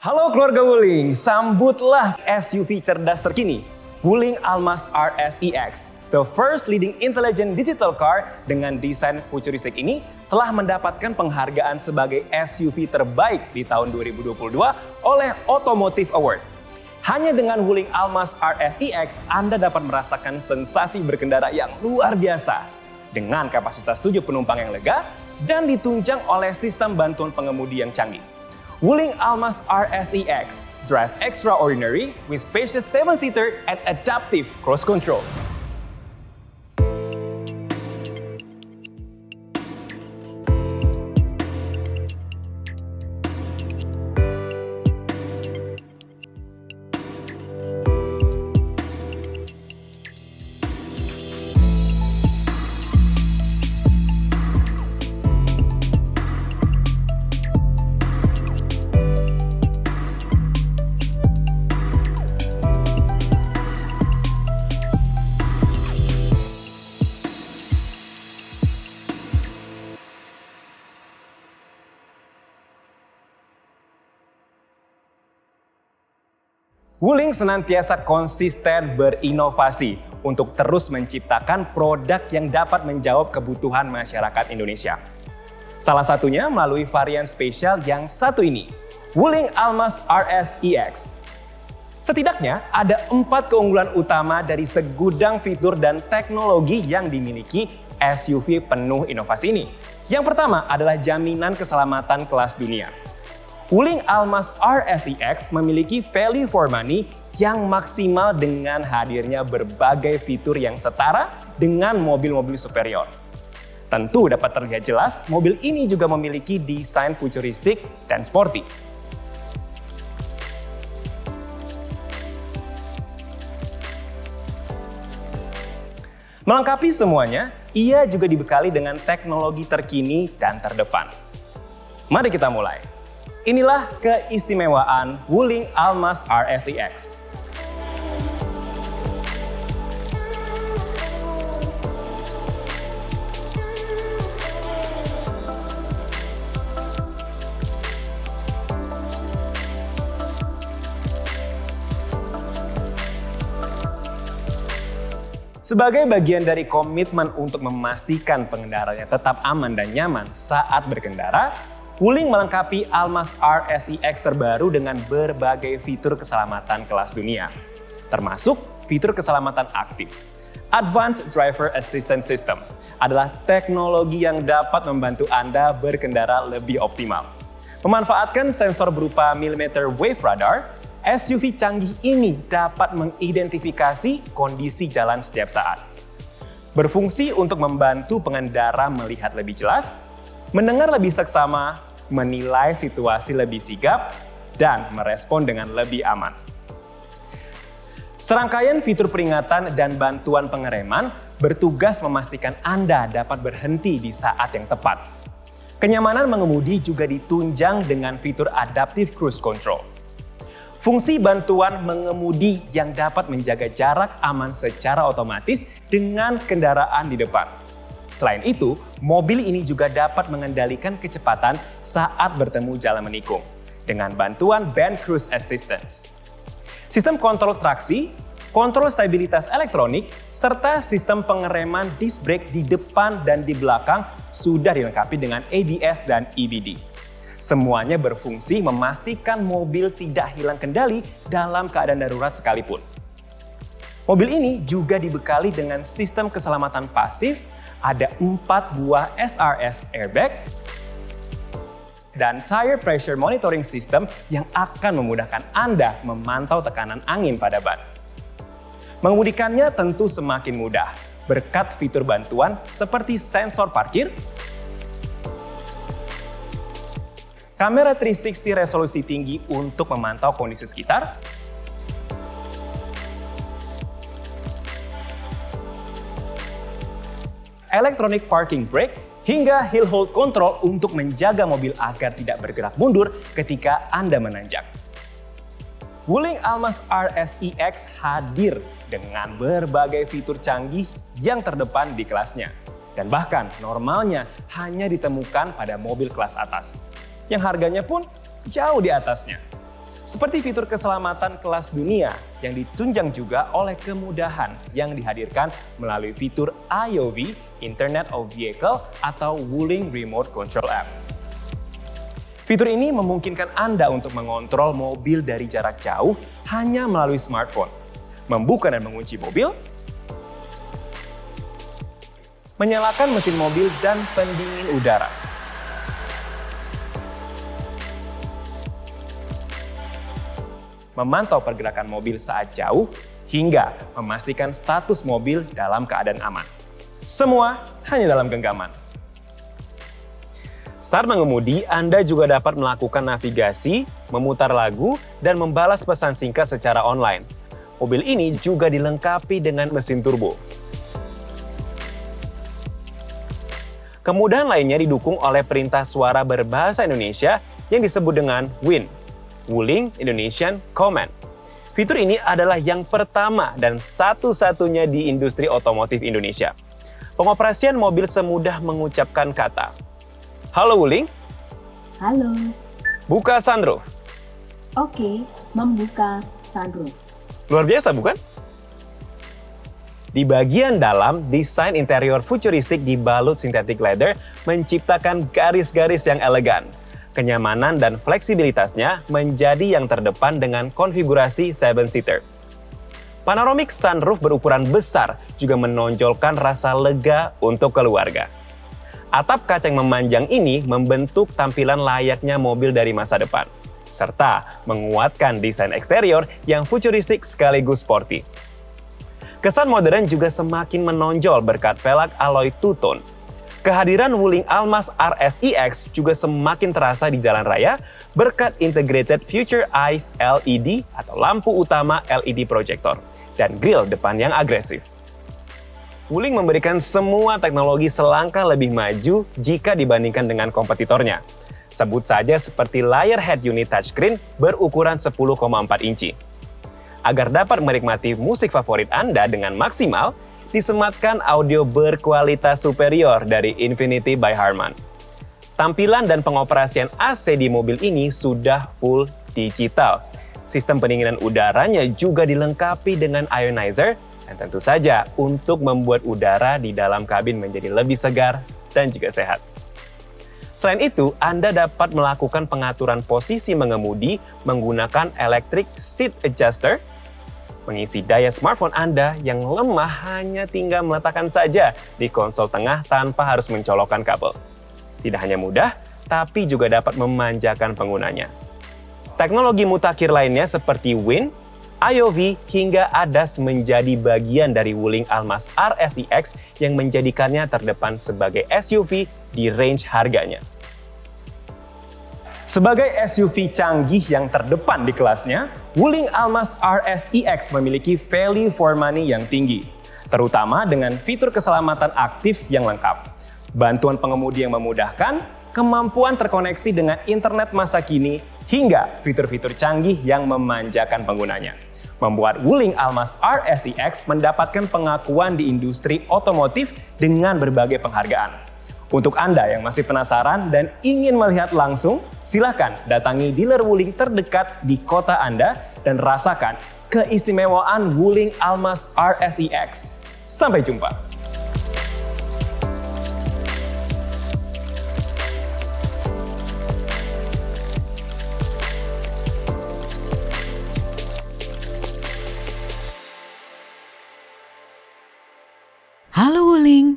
Halo keluarga Wuling, sambutlah SUV cerdas terkini, Wuling Almaz RS-EX. The first leading intelligent digital car dengan desain futuristik ini telah mendapatkan penghargaan sebagai SUV terbaik di tahun 2022 oleh Automotive Award. Hanya dengan Wuling Almaz RS-EX, Anda dapat merasakan sensasi berkendara yang luar biasa. Dengan kapasitas 7 penumpang yang lega dan ditunjang oleh sistem bantuan pengemudi yang canggih. Wuling Almaz RS-EX, drive extraordinary with spacious 7-seater and adaptive cruise control. Wuling senantiasa konsisten berinovasi untuk terus menciptakan produk yang dapat menjawab kebutuhan masyarakat Indonesia. Salah satunya melalui varian spesial yang satu ini, Wuling Almaz RS-EX. Setidaknya ada 4 keunggulan utama dari segudang fitur dan teknologi yang dimiliki SUV penuh inovasi ini. Yang pertama adalah jaminan keselamatan kelas dunia. Wuling Almaz RS-EX memiliki value for money yang maksimal dengan hadirnya berbagai fitur yang setara dengan mobil-mobil superior. Tentu dapat terlihat jelas, mobil ini juga memiliki desain futuristik dan sporty. Melengkapi semuanya, ia juga dibekali dengan teknologi terkini dan terdepan. Mari kita mulai. Inilah keistimewaan Wuling Almaz RS-EX. Sebagai bagian dari komitmen untuk memastikan pengendaranya tetap aman dan nyaman saat berkendara, Wuling melengkapi Almaz RS-EX terbaru dengan berbagai fitur keselamatan kelas dunia, termasuk fitur keselamatan aktif. Advanced Driver Assistance System adalah teknologi yang dapat membantu Anda berkendara lebih optimal. Memanfaatkan sensor berupa millimeter wave radar, SUV canggih ini dapat mengidentifikasi kondisi jalan setiap saat. Berfungsi untuk membantu pengendara melihat lebih jelas, mendengar lebih seksama, menilai situasi lebih sigap, dan merespon dengan lebih aman. Serangkaian fitur peringatan dan bantuan pengereman bertugas memastikan Anda dapat berhenti di saat yang tepat. Kenyamanan mengemudi juga ditunjang dengan fitur Adaptive Cruise Control. Fungsi bantuan mengemudi yang dapat menjaga jarak aman secara otomatis dengan kendaraan di depan. Selain itu, mobil ini juga dapat mengendalikan kecepatan saat bertemu jalan menikung dengan bantuan Band Cruise Assistance. Sistem kontrol traksi, kontrol stabilitas elektronik, serta sistem pengereman disc brake di depan dan di belakang sudah dilengkapi dengan ABS dan EBD. Semuanya berfungsi memastikan mobil tidak hilang kendali dalam keadaan darurat sekalipun. Mobil ini juga dibekali dengan sistem keselamatan pasif, ada 4 buah SRS airbag, dan tire pressure monitoring system yang akan memudahkan Anda memantau tekanan angin pada ban. Mengemudikannya tentu semakin mudah berkat fitur bantuan seperti sensor parkir, kamera 360 resolusi tinggi untuk memantau kondisi sekitar, electronic parking brake, hingga hill hold control untuk menjaga mobil agar tidak bergerak mundur ketika Anda menanjak. Wuling Almaz RS-EX hadir dengan berbagai fitur canggih yang terdepan di kelasnya. Dan bahkan normalnya hanya ditemukan pada mobil kelas atas, yang harganya pun jauh di atasnya. Seperti fitur keselamatan kelas dunia yang ditunjang juga oleh kemudahan yang dihadirkan melalui fitur IOV, Internet of Vehicle atau Wuling Remote Control App. Fitur ini memungkinkan Anda untuk mengontrol mobil dari jarak jauh hanya melalui smartphone, membuka dan mengunci mobil, menyalakan mesin mobil dan pendingin udara, memantau pergerakan mobil saat jauh, hingga memastikan status mobil dalam keadaan aman. Semua hanya dalam genggaman. Saat mengemudi, Anda juga dapat melakukan navigasi, memutar lagu, dan membalas pesan singkat secara online. Mobil ini juga dilengkapi dengan mesin turbo. Kemudahan lainnya didukung oleh perintah suara berbahasa Indonesia yang disebut dengan WIN, Wuling Indonesian Command. Fitur ini adalah yang pertama dan satu-satunya di industri otomotif Indonesia. Pengoperasian mobil semudah mengucapkan kata, "Halo Wuling." Halo. "Buka sunroof." Oke, membuka sunroof. Luar biasa bukan? Di bagian dalam, desain interior futuristik dibalut synthetic leather menciptakan garis-garis yang elegan. Kenyamanan dan fleksibilitasnya menjadi yang terdepan dengan konfigurasi 7-seater. Panoramic sunroof berukuran besar juga menonjolkan rasa lega untuk keluarga. Atap kaca yang memanjang ini membentuk tampilan layaknya mobil dari masa depan, serta menguatkan desain eksterior yang futuristik sekaligus sporty. Kesan modern juga semakin menonjol berkat velg alloy two-tone. Kehadiran Wuling Almas RSIX juga semakin terasa di jalan raya berkat Integrated Future Eyes LED atau lampu utama LED projector dan grill depan yang agresif. Wuling memberikan semua teknologi selangkah lebih maju jika dibandingkan dengan kompetitornya. Sebut saja seperti layar head unit touchscreen berukuran 10,4 inci. Agar dapat menikmati musik favorit Anda dengan maksimal, disematkan audio berkualitas superior dari Infinity by Harman. Tampilan dan pengoperasian AC di mobil ini sudah full digital. Sistem pendinginan udaranya juga dilengkapi dengan ionizer dan tentu saja untuk membuat udara di dalam kabin menjadi lebih segar dan juga sehat. Selain itu, Anda dapat melakukan pengaturan posisi mengemudi menggunakan electric seat adjuster, mengisi daya smartphone Anda yang lemah hanya tinggal meletakkan saja di konsol tengah tanpa harus mencolokkan kabel. Tidak hanya mudah, tapi juga dapat memanjakan penggunanya. Teknologi mutakhir lainnya seperti WIN, IOV, hingga ADAS menjadi bagian dari Wuling Almas RSIX yang menjadikannya terdepan sebagai SUV di range harganya. Sebagai SUV canggih yang terdepan di kelasnya, Wuling Almas RSIX memiliki value for money yang tinggi, terutama dengan fitur keselamatan aktif yang lengkap, bantuan pengemudi yang memudahkan, kemampuan terkoneksi dengan internet masa kini, hingga fitur-fitur canggih yang memanjakan penggunanya. Membuat Wuling Almas RSIX mendapatkan pengakuan di industri otomotif dengan berbagai penghargaan. Untuk Anda yang masih penasaran dan ingin melihat langsung, silakan datangi dealer Wuling terdekat di kota Anda dan rasakan keistimewaan Wuling Almas RSIX. Sampai jumpa! Halo Wuling,